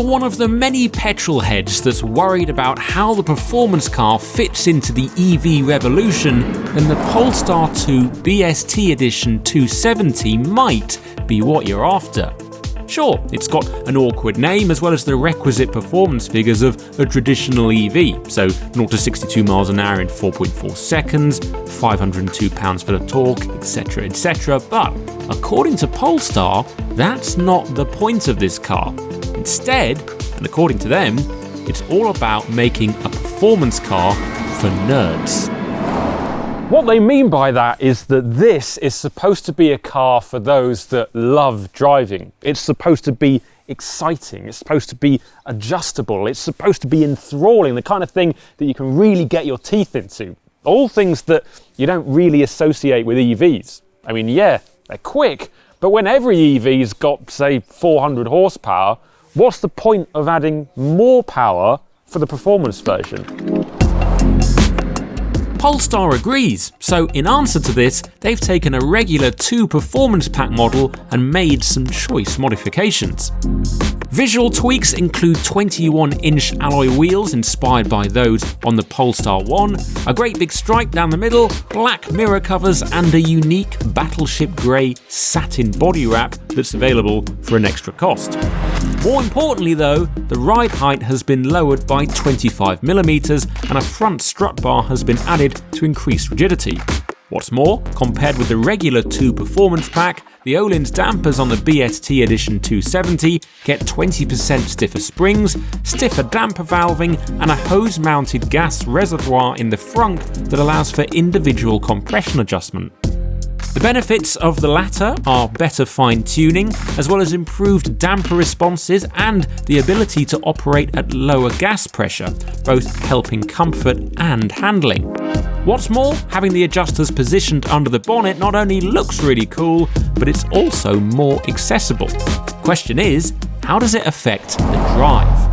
you're one of the many petrol heads that's worried about how the performance car fits into the EV revolution, then the Polestar 2 BST Edition 270 might be what you're after. Sure, it's got an awkward name as well as the requisite performance figures of a traditional EV, so 0 to 62 miles an hour in 4.4 seconds, 502 pounds for the torque, etc, but according to Polestar, that's not the point of this car. Instead, and according to them, it's all about making a performance car for nerds. What they mean by that is that this is supposed to be a car for those that love driving. It's supposed to be exciting, it's supposed to be adjustable, it's supposed to be enthralling, the kind of thing that you can really get your teeth into. All things that you don't really associate with EVs. I mean, yeah, they're quick, but when every EV's got, say, 400 horsepower, what's the point of adding more power for the performance version? Polestar agrees, so in answer to this, they've taken a regular 2 performance pack model and made some choice modifications. Visual tweaks include 21-inch alloy wheels inspired by those on the Polestar 1, a great big stripe down the middle, black mirror covers and a unique battleship grey satin body wrap that's available for an extra cost. More importantly though, the ride height has been lowered by 25mm and a front strut bar has been added to increase rigidity. What's more, compared with the regular 2 performance pack, the Öhlins dampers on the BST Edition 270 get 20% stiffer springs, stiffer damper valving, and a hose-mounted gas reservoir in the front that allows for individual compression adjustment. The benefits of the latter are better fine-tuning, as well as improved damper responses and the ability to operate at lower gas pressure, both helping comfort and handling. What's more, having the adjusters positioned under the bonnet not only looks really cool, but it's also more accessible. Question is, how does it affect the drive?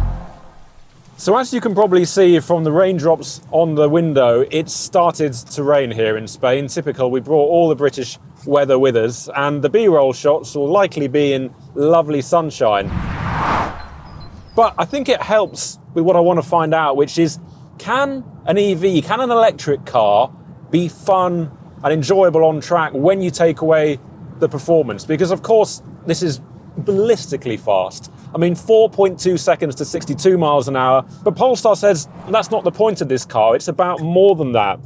So as you can probably see from the raindrops on the window, it's started to rain here in Spain. Typical, we brought all the British weather with us, and the B-roll shots will likely be in lovely sunshine. But I think it helps with what I want to find out, which is, can an EV, can an electric car be fun and enjoyable on track when you take away the performance? Because of course, this is ballistically fast. I mean, 4.2 seconds to 62 miles an hour. But Polestar says that's not the point of this car. It's about more than that.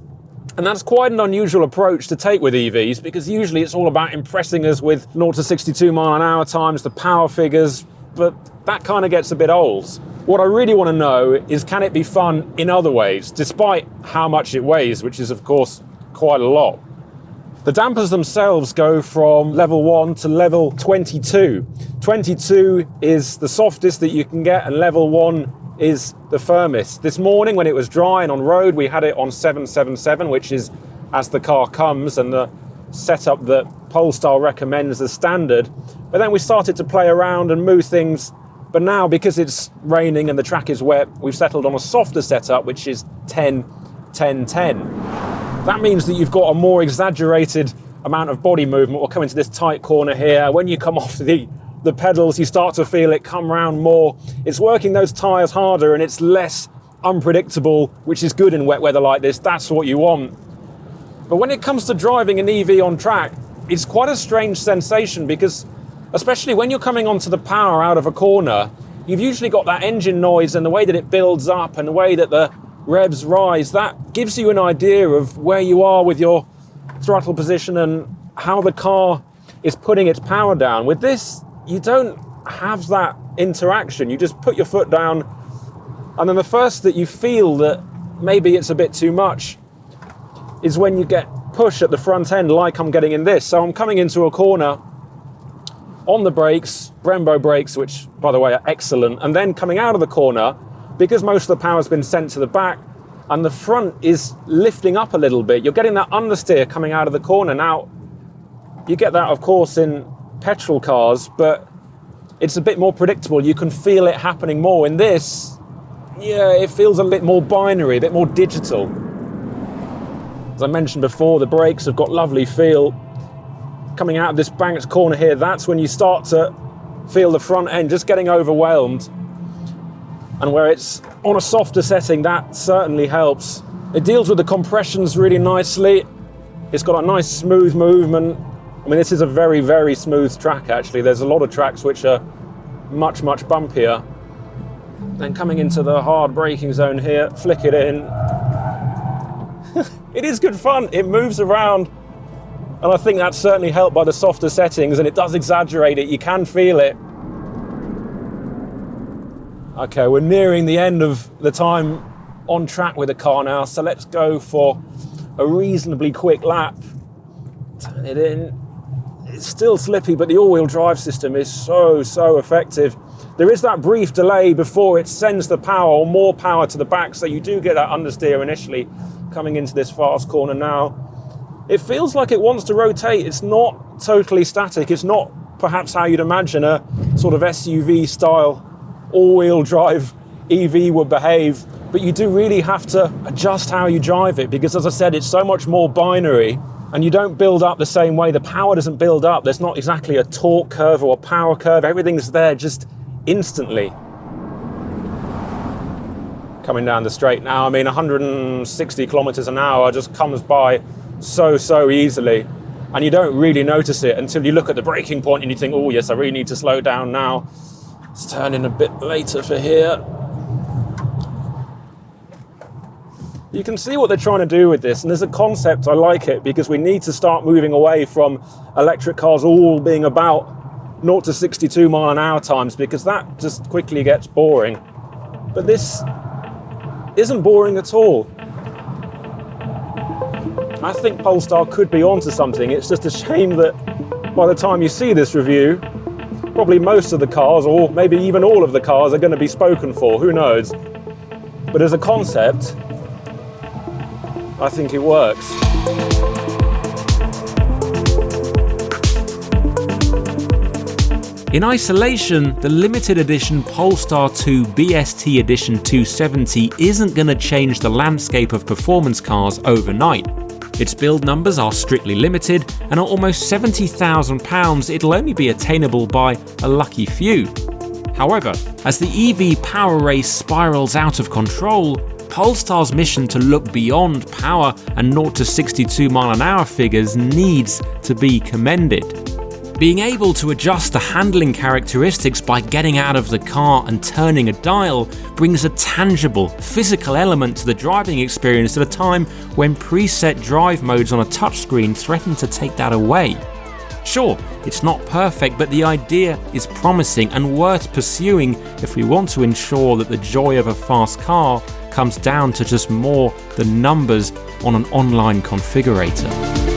And that's quite an unusual approach to take with EVs, because usually it's all about impressing us with 0 to 62 mile an hour times, the power figures, but that kind of gets a bit old. What I really want to know is, can it be fun in other ways, despite how much it weighs, which is of course quite a lot. The dampers themselves go from level 1 to level 22. 22 is the softest that you can get, and level 1 is the firmest. This morning when it was dry and on road, we had it on 777, which is as the car comes and the setup that Polestar recommends as standard. But then we started to play around and move things. But now, because it's raining and the track is wet, we've settled on a softer setup, which is 10, 10, 10. That means that you've got a more exaggerated amount of body movement. We'll come into this tight corner here. When you come off the pedals, you start to feel it come round more. It's working those tyres harder and it's less unpredictable, which is good in wet weather like this. That's what you want. But when it comes to driving an EV on track, it's quite a strange sensation, because especially when you're coming onto the power out of a corner, you've usually got that engine noise, and the way that it builds up and the way that the revs rise, that gives you an idea of where you are with your throttle position and how the car is putting its power down. With this, you don't have that interaction. You just put your foot down, and then the first that you feel that maybe it's a bit too much is when you get push at the front end, like I'm getting in this. So I'm coming into a corner on the brakes, Brembo brakes, which by the way are excellent, and then coming out of the corner, because most of the power's been sent to the back and the front is lifting up a little bit, you're getting that understeer coming out of the corner. Now, you get that of course in petrol cars, but it's a bit more predictable. You can feel it happening more. In this, yeah, it feels a bit more binary, a bit more digital. As I mentioned before, the brakes have got lovely feel. Coming out of this banked corner here, that's when you start to feel the front end just getting overwhelmed. and where it's on a softer setting, that certainly helps. It deals with the compressions really nicely. It's got a nice smooth movement. I mean, this is a very, very smooth track, actually. There's a lot of tracks which are much, much bumpier. Then coming into the hard braking zone here, flick it in. It is good fun. It moves around. And I think that's certainly helped by the softer settings, and it does exaggerate it. You can feel it. Okay, we're nearing the end of the time on track with the car now, so let's go for a reasonably quick lap. Turn it in. It's still slippy, but the all-wheel drive system is so effective. There is that brief delay before it sends the power or more power to the back, so you do get that understeer initially coming into this fast corner now. It feels like it wants to rotate. It's not totally static. It's not perhaps how you'd imagine a sort of SUV style all-wheel drive EV would behave, but you do really have to adjust how you drive it, because as I said, it's so much more binary, and you don't build up the same way. The power doesn't build up. There's not exactly a torque curve or a power curve. Everything's there just instantly. Coming down the straight now, I mean, 160 kilometers an hour just comes by so easily, and you don't really notice it until you look at the braking point and you think, oh yes, I really need to slow down now. Let's turn in a bit later for here. You can see what they're trying to do with this, and there's a concept. I like it, because we need to start moving away from electric cars all being about 0 to 62 mile an hour times, because that just quickly gets boring. But this isn't boring at all. I think Polestar could be onto something. It's just a shame that by the time you see this review, probably most of the cars, or maybe even all of the cars, are going to be spoken for. Who knows? But as a concept, I think it works. In isolation, the limited edition Polestar 2 BST Edition 270 isn't going to change the landscape of performance cars overnight. Its build numbers are strictly limited, and at almost £70,000 it'll only be attainable by a lucky few. However, as the EV power race spirals out of control, Polestar's mission to look beyond power and 0 to 62 mile an hour figures needs to be commended. Being able to adjust the handling characteristics by getting out of the car and turning a dial brings a tangible, physical element to the driving experience at a time when preset drive modes on a touchscreen threaten to take that away. Sure, it's not perfect, but the idea is promising and worth pursuing if we want to ensure that the joy of a fast car comes down to just more than numbers on an online configurator.